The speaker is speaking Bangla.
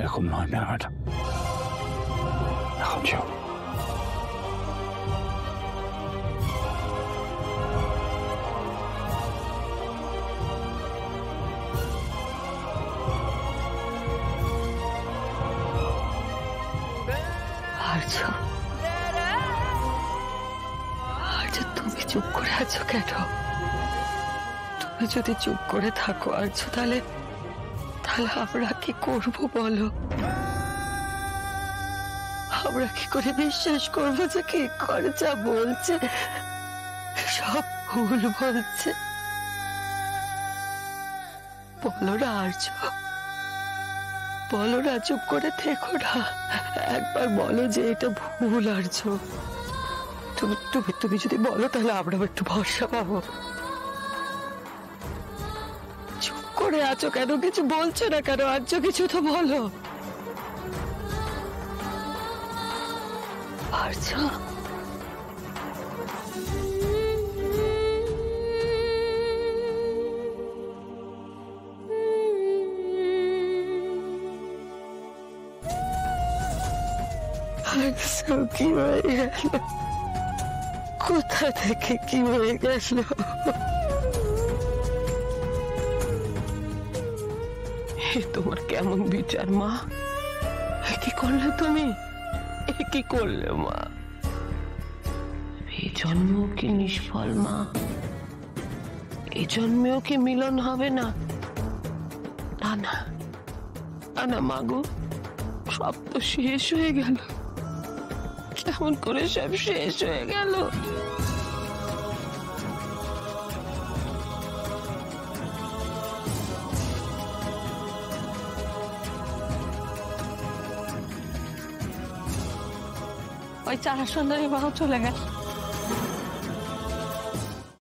এখন নয় ম্যাডাম, এখন যাও। আর্য, আর্য, তুমি চুপ করে আছো কেন? তুমি যদি চুপ করে থাকো আর্য, তাহলে আমরা কি করবো বলো? আমরা কি করে বিশ্বাস করবো যে কি করে যা বলছে সব ভুল বলছে? বলো না আর্য, বলো না, চুপ করে থেকো না। একবার বলো যে এটা ভুল আর্য। তুমি তুমি তুমি যদি বলো তাহলে আমরা একটু ভরসা পাবো। চুপ করে আছো কেন? কিছু বলছো না কেন আর্য? কিছু তো বলো আর্য। কি হয়ে গেল? কোথা থেকে কি হয়ে গেল? তোমার কেমন বিচার মা? কি করলে তুমি? কি করলে মা? এই জন্মেও কি নিষ্ফল মা? এই জন্মেও কি মিলন হবে না? না না না মা গো, সব তো শেষ হয়ে গেল। কেমন করে সব শেষ হয়ে গেল? ওই চারা সুন্দরী বাবু চলে গেল।